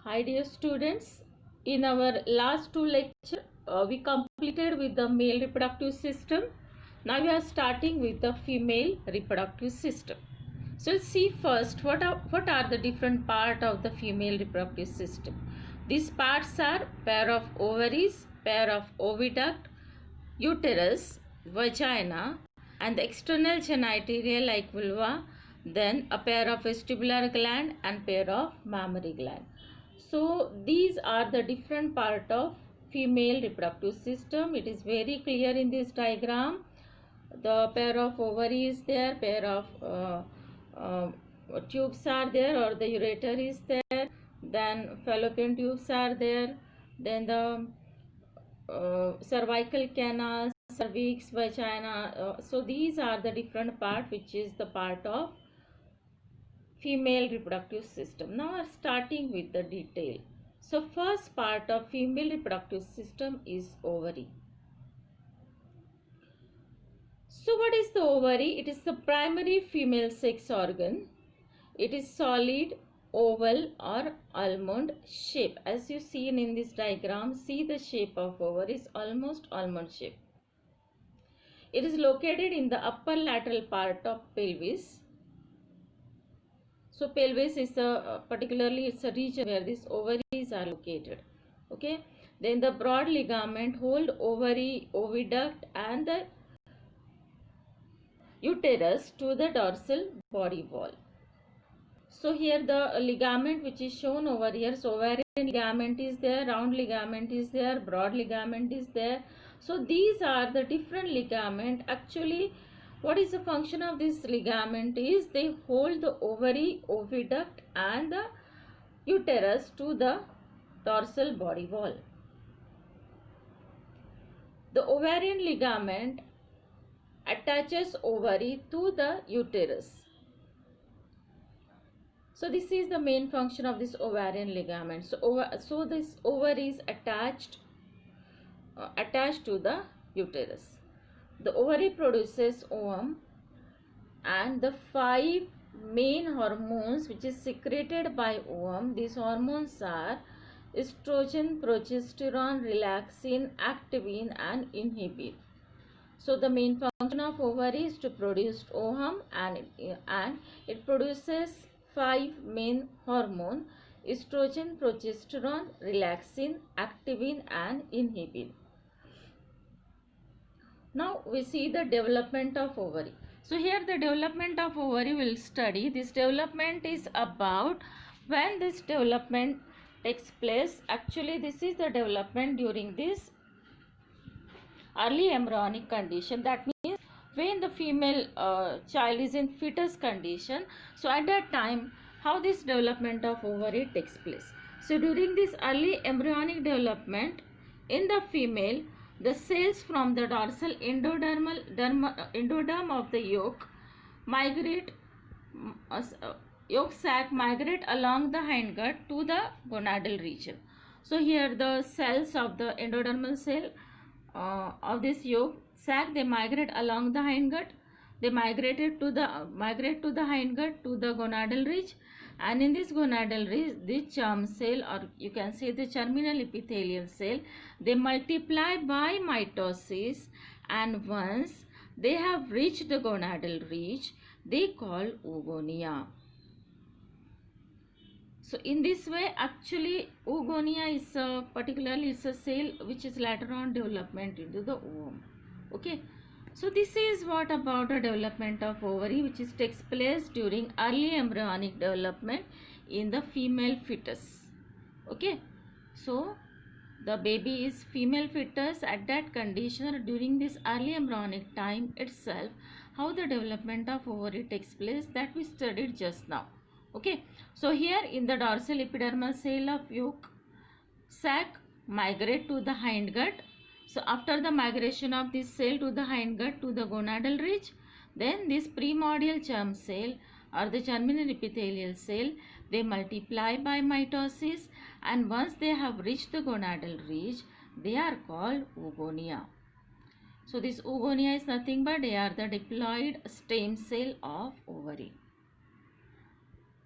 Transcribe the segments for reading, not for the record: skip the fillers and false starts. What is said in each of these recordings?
Hi dear students, in our last two lectures we completed with the male reproductive system. Now we are starting with the female reproductive system. So let's see first what are the different parts of the female reproductive system. These parts are pair of ovaries, pair of oviduct, uterus, vagina, and the external genitalia like vulva, then a pair of vestibular gland and pair of mammary gland. So these are the different part of female reproductive system. It is very clear in this diagram. The pair of ovaries there, pair of uh, tubes are there, or the ureter is there, then fallopian tubes are there, then the cervical canal, cervix, vagina. So these are the different part which is the part of female reproductive system. Now we are starting with the detail. So first part of female reproductive system is ovary. So what is the ovary? It is the primary female sex organ. It is solid, oval or almond shape. As you see in this diagram, see the shape of ovary is almost almond shape. It is located in the upper lateral part of pelvis. So pelvis is particularly it's a region where these ovaries are located. Okay. Then the broad ligament hold ovary, oviduct and the uterus to the dorsal body wall. So here the ligament which is shown over here, so ovarian ligament is there, round ligament is there, broad ligament is there. So these are the different ligament. Actually, what is the function of this ligament is they hold the ovary, oviduct and the uterus to the dorsal body wall. The ovarian ligament attaches ovary to the uterus. So this is the main function of this ovarian ligament. So this ovary is attached to the uterus. The ovary produces ovum and the 5 main hormones which is secreted by ovum. These hormones are estrogen, progesterone, relaxin, activin and inhibin. So the main function of ovary is to produce ovum and it produces 5 main hormone: estrogen, progesterone, relaxin, activin and inhibin. Now we see the development of ovary. So here the development of ovary will study. This development is about when this development takes place. Actually this is the development during this early embryonic condition. That means when the female child is in fetus condition. So at that time how this development of ovary takes place. So during this early embryonic development in the female, the cells from the dorsal endoderm of the yolk migrate yolk sac migrate along the hindgut to the gonadal region. So here the cells of the endodermal cell of this yolk sac, they migrate along the hindgut. They migrate to the hindgut to the gonadal ridge, and in this gonadal ridge, the germ cell, or you can say the germinal epithelial cell, they multiply by mitosis, and once they have reached the gonadal ridge, they call oogonia. So in this way, actually oogonia is particularly it's a cell which is later on development into the ovum. Okay. So this is what about the development of ovary which is takes place during early embryonic development in the female fetus. Okay. So the baby is female fetus at that condition, or during this early embryonic time itself, how the development of ovary takes place, that we studied just now. Okay, so here in the dorsal epidermal cell of yolk sac migrate to the hindgut. So after the migration of this cell to the hindgut to the gonadal ridge, then this primordial germ cell or the germinal epithelial cell, they multiply by mitosis, and once they have reached the gonadal ridge, they are called oogonia. So this oogonia is nothing but they are the diploid stem cell of ovary.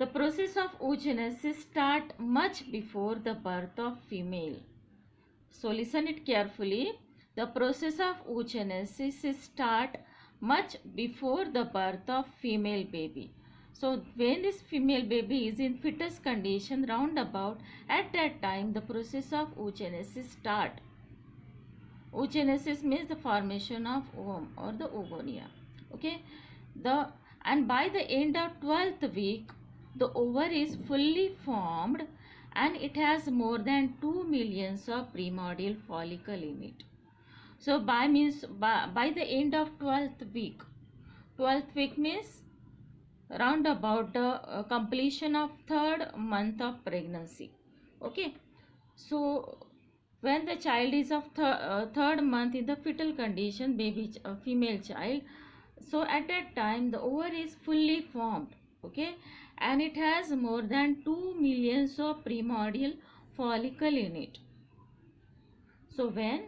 The process of oogenesis start much before the birth of female. So listen it carefully. The process of oogenesis start much before the birth of female baby. So when this female baby is in fetus condition, roundabout at that time the process of oogenesis start. Oogenesis means the formation of ovum or the oogonia. Okay, and by the end of 12th week, the ovary is fully formed and it has more than 2 millions of primordial follicle in it. So by the end of 12th week means round about the completion of third month of pregnancy. Okay, so when the child is of third month in the fetal condition, female child, so at that time the ovary is fully formed. Okay, and it has more than 2 millions of primordial follicle in it. So when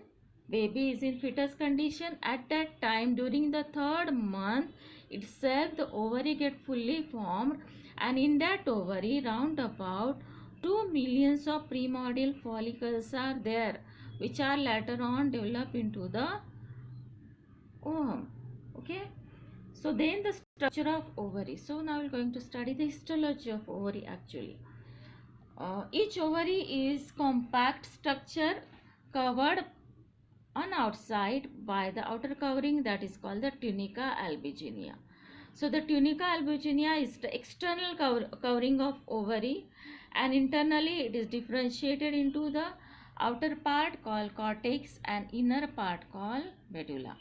baby is in fetus condition, at that time during the third month itself the ovary get fully formed, and in that ovary round about 2 millions of primordial follicles are there, which are later on develop into the ovum. Okay, so then the structure of ovary. So now we're going to study the histology of ovary actually. Each ovary is compact structure covered on outside by the outer covering that is called the tunica albuginea. So the tunica albuginea is the external covering of ovary, and internally it is differentiated into the outer part called cortex and inner part called medulla.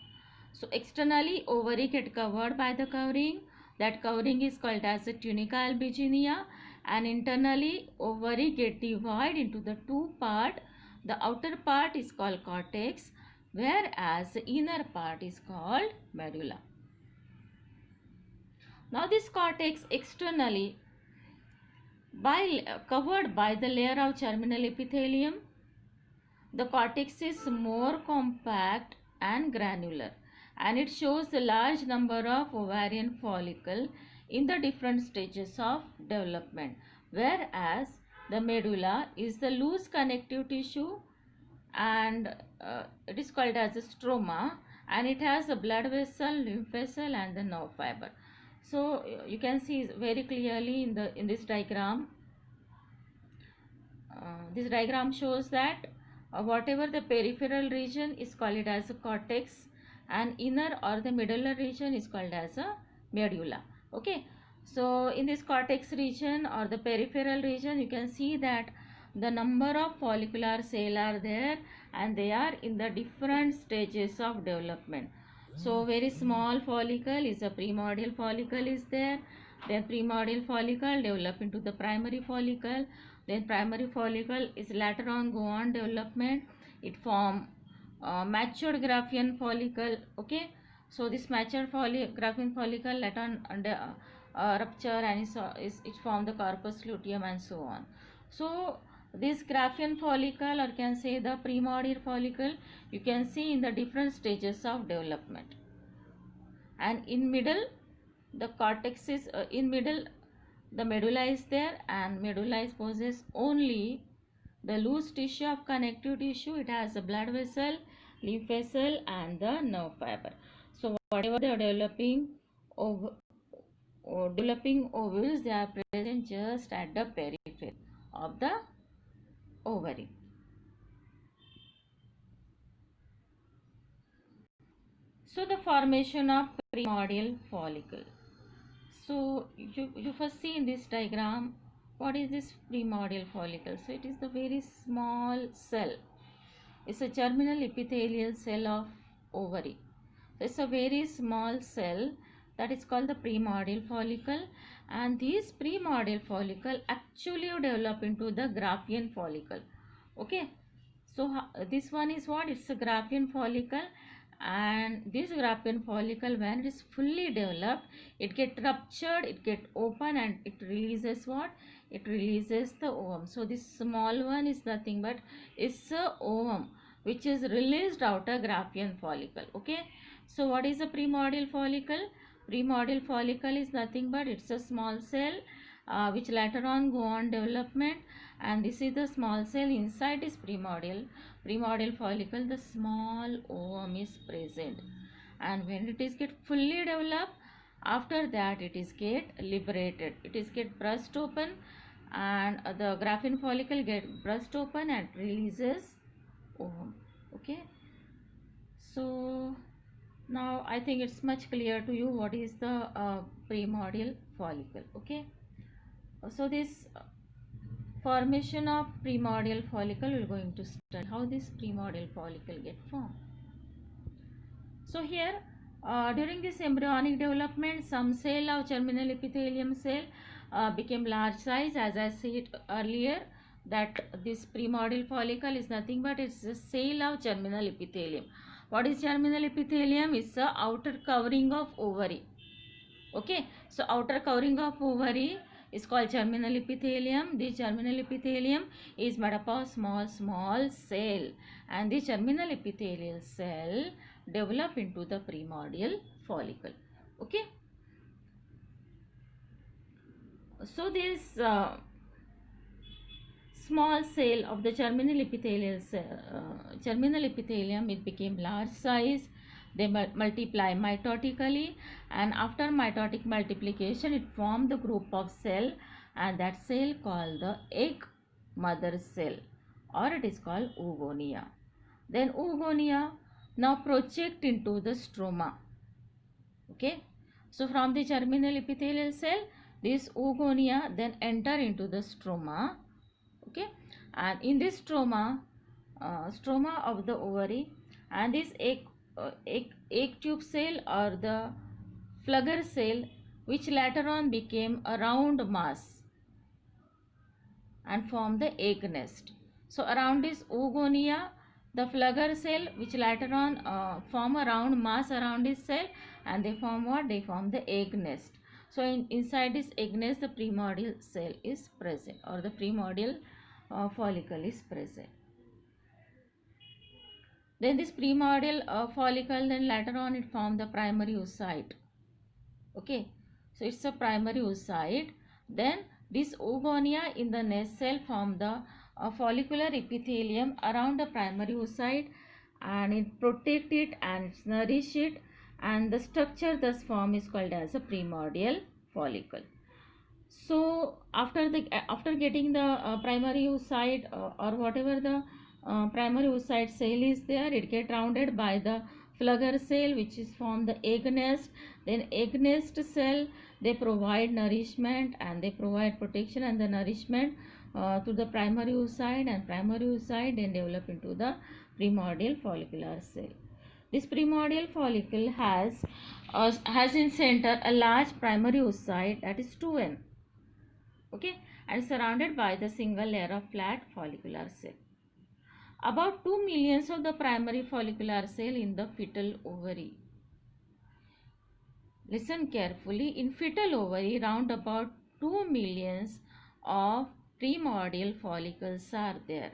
So externally ovary get covered by the covering, that covering is called as the tunica albuginea, and internally ovary get divided into the two part. The outer part is called cortex, whereas the inner part is called medulla. Now this cortex externally covered by the layer of germinal epithelium. The cortex is more compact and granular, and it shows a large number of ovarian follicle in the different stages of development, whereas the medulla is the loose connective tissue, and it is called as a stroma, and it has a blood vessel, lymph vessel, and the nerve fiber. So you can see very clearly in this diagram. This diagram shows that whatever the peripheral region is called as a cortex, and inner or the medullary region is called as a medulla. Okay, so in this cortex region or the peripheral region, you can see that the number of follicular cells are there, and they are in the different stages of development. So very small follicle is a primordial follicle is there, then primordial follicle develop into the primary follicle, then primary follicle is later on go on development, it form matured Graafian follicle. Okay, so this matured Graafian follicle later on under rupture, and it form the corpus luteum and so on. So this Graafian follicle, or can say the primordial follicle, you can see in the different stages of development. And in middle the cortex is in middle the medulla is there, and medulla is possess only the loose tissue of connective tissue. It has a blood vessel, lymph vessel, and the nerve fiber. So whatever they are developing ovules, they are present just at the periphery of the ovary. So the formation of primordial follicle. So you first see in this diagram, what is this primordial follicle? So it is the very small cell. It's a germinal epithelial cell of ovary. So it's a very small cell that is called the primordial follicle, and this primordial follicle actually develop into the Graafian follicle. Okay, so this one is what? It's a Graafian follicle, and this Graafian follicle, when it is fully developed, it get ruptured, it get open, and it releases what? It releases the ovum. So this small one is nothing but it's a ovum which is released out a Graafian follicle. Okay, so what is a primordial follicle? Primordial follicle is nothing but it's a small cell, which later on go on development, and this is the small cell. Inside is primordial follicle, the small ovum is present, and when it is get fully developed, after that it is get liberated, it is get burst open, and the graphene follicle get burst open and releases ovum. Okay, so now I think it's much clear to you what is the primordial follicle. Okay, so this formation of primordial follicle, we're going to study how this primordial follicle get formed. So here, during this embryonic development, some cell of germinal epithelium cell became large size. As I said earlier, that this primordial follicle is nothing but it's a cell of germinal epithelium. What is germinal epithelium? It's the outer covering of ovary. Okay, so outer covering of ovary is called germinal epithelium. This germinal epithelium is made up of small cell, and this germinal epithelial cell develop into the primordial follicle. Okay, so this small cell of the germinal epithelium, it became large size. They multiply mitotically, and after mitotic multiplication it formed the group of cell, and that cell called the egg mother cell, or it is called oogonia. Then oogonia now project into the stroma. Okay, so from the germinal epithelial cell, this oogonia then enter into the stroma. Okay, and in this stroma of the ovary, and this egg tube cell or the flagger cell, which later on became a round mass and formed the egg nest. So around this oogonia, the flagger cell, which later on form a round mass around this cell, and they form what? They form the egg nest. So inside this egg nest, the primordial cell is present, or the primordial follicle is present. Then this primordial follicle, then later on it formed the primary oocyte. Okay, so it's a primary oocyte. Then this oogonia in the nest cell form the follicular epithelium around the primary oocyte, and it protect it and nourish it, and the structure thus formed is called as a primordial follicle. So after getting the primary oocyte or whatever the primary oocyte cell is there, it get rounded by the flagger cell, which is from the egg nest. Then egg nest cell, they provide nourishment and they provide protection and the nourishment to the primary oocyte, and primary oocyte then develop into the primordial follicular cell. This primordial follicle has in center a large primary oocyte, that is 2N. Okay, and surrounded by the single layer of flat follicular cell. About 2 millions of the primary follicular cell in the fetal ovary. Listen carefully. In fetal ovary, round about 2 millions of primordial follicles are there,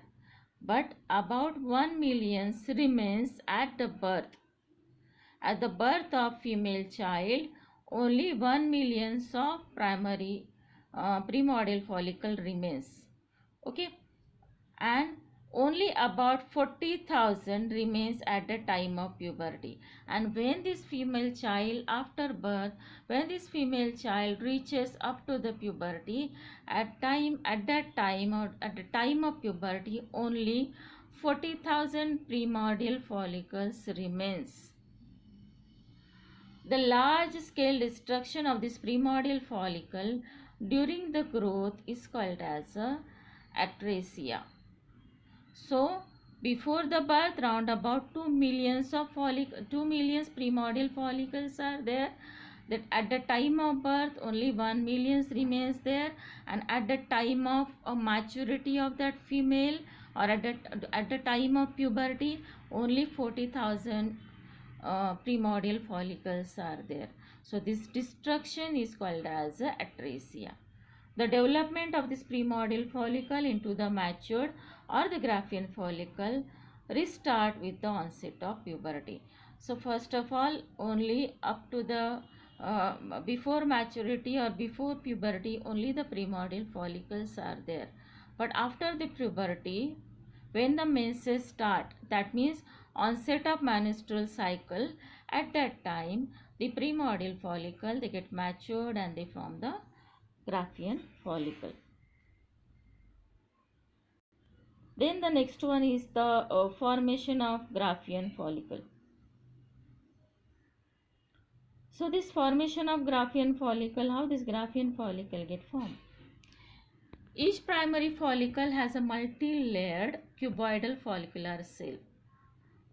but about 1 million remains at the birth. At the birth of female child, only 1 million of primordial follicle remains. Okay, and only about 40,000 remains at the time of puberty. And when this female child, after birth, when this female child reaches up to the puberty, at the time of puberty, only 40,000 primordial follicles remains. The large scale destruction of this primordial follicle during the growth is called as atresia. So before the birth, round about 2 millions primordial follicles are there. That at the time of birth only 1 million remains there, and at the time of maturity of that female, or at the time of puberty, only 40,000 primordial follicles are there. So this destruction is called as atresia. The development of this primordial follicle into the matured or the graphene follicle restart with the onset of puberty. So first of all, only up to the before maturity or before puberty, only the primordial follicles are there. But after the puberty, when the menses start, that means onset of menstrual cycle, at that time the primordial follicle they get matured and they form the Graafian follicle. Then the next one is the formation of Graafian follicle. So this formation of Graafian follicle, how this Graafian follicle get formed? Each primary follicle has a multi-layered cuboidal follicular cell.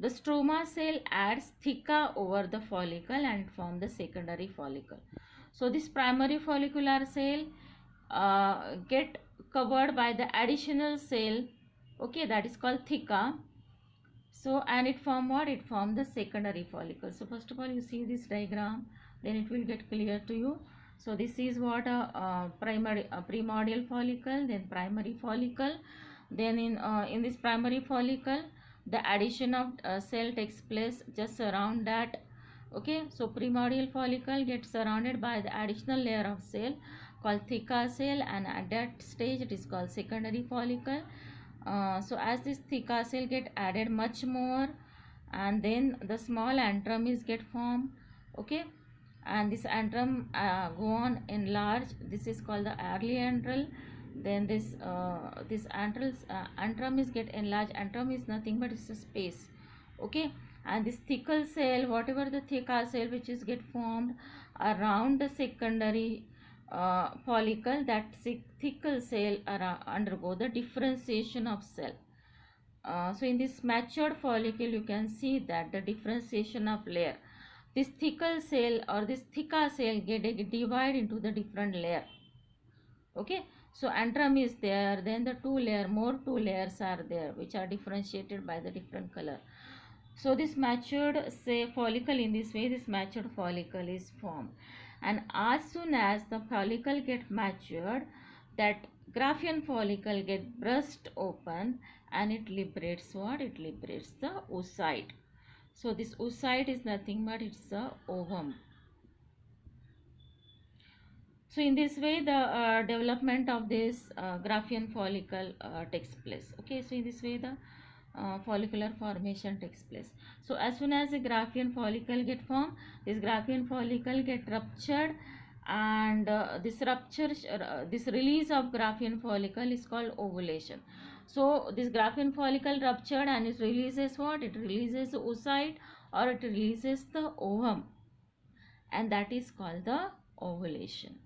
The stroma cell adds theca over the follicle and form the secondary follicle. So this primary follicular cell get covered by the additional cell, okay, that is called theca. So and it form what? It form the secondary follicle. So first of all you see this diagram, then it will get clear to you. So this is what a primordial follicle, then primary follicle. Then in this primary follicle, the addition of cell takes place just around that. Okay, so primordial follicle gets surrounded by the additional layer of cell called theca cell, and at that stage it is called secondary follicle. So as this theca cell get added much more, and then the small antrum is get formed, okay, and this antrum go on enlarge. This is called the early antral. Then this antrum is get enlarged. Antrum is nothing but it's a space, okay, and this thecal cell, whatever the theca cell which is get formed around the secondary follicle, that thecal cell undergo the differentiation of cell. So in this matured follicle you can see that the differentiation of layer, this thecal cell or this theca cell get divide into the different layer, okay. So antrum is there, then the two layers are there which are differentiated by the different color. So this matured say follicle, in this way this matured follicle is formed, and as soon as the follicle get matured, that Graafian follicle get burst open and it liberates what? It liberates the oocyte. So this oocyte is nothing but it's the ovum. So in this way the development of this Graafian follicle takes place, okay. So in this way the follicular formation takes place. So as soon as the Graafian follicle get formed, this Graafian follicle get ruptured, and this release of Graafian follicle is called ovulation. So this Graafian follicle ruptured and it releases what? It releases the oocyte or it releases the ovum, and that is called the ovulation.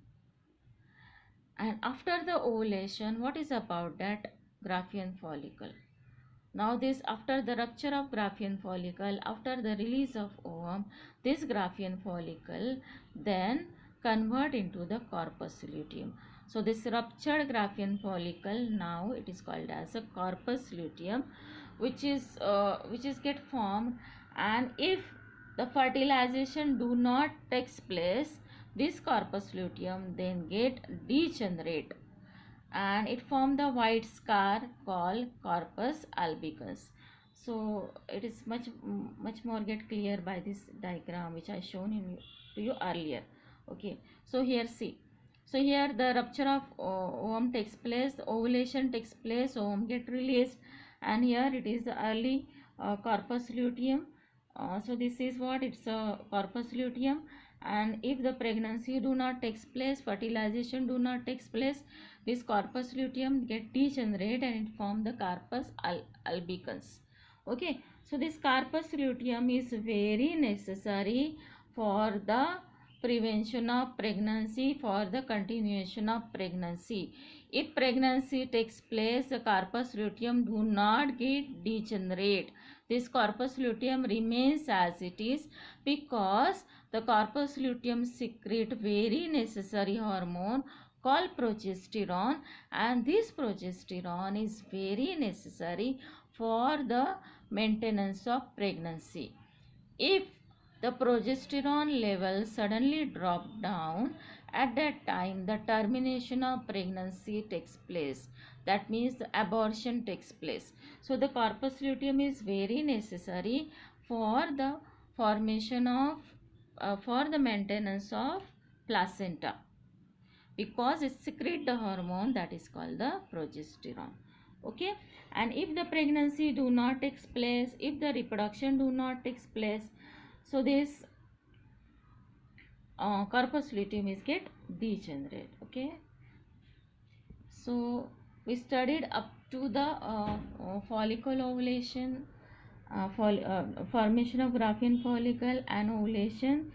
And after the ovulation, what is about that Graafian follicle? Now this, after the rupture of Graafian follicle, after the release of ovum, this Graafian follicle then convert into the corpus luteum. So this ruptured Graafian follicle, now it is called as a corpus luteum, which is get formed, and if the fertilization do not takes place, this corpus luteum then get degenerate and it formed the white scar called corpus albicans. So it is much more get clear by this diagram which I shown to you earlier, okay. So here see, so here the rupture of ovum takes place, the ovulation takes place, ovum get released, and here it is the early corpus luteum. So this is what, it's a corpus luteum, and if the pregnancy do not takes place, fertilization do not takes place, this corpus luteum get degenerate and it form the corpus albicans, okay. So this corpus luteum is very necessary for the prevention of pregnancy, for the continuation of pregnancy. If pregnancy takes place, the corpus luteum do not get degenerate. This corpus luteum remains as it is, because the corpus luteum secrete very necessary hormone called progesterone, and this progesterone is very necessary for the maintenance of pregnancy. If the progesterone level suddenly drop down, at that time the termination of pregnancy takes place, that means the abortion takes place. So the corpus luteum is very necessary for the formation of for the maintenance of placenta, because it secretes the hormone that is called the progesterone. Okay, and if the pregnancy do not takes place, if the reproduction do not takes place, so this corpus luteum is get degenerate. Okay, so we studied up to the follicle ovulation, formation of Graafian follicle and ovulation.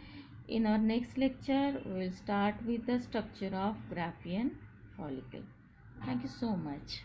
In our next lecture, we will start with the structure of Graafian follicle. Thank you so much.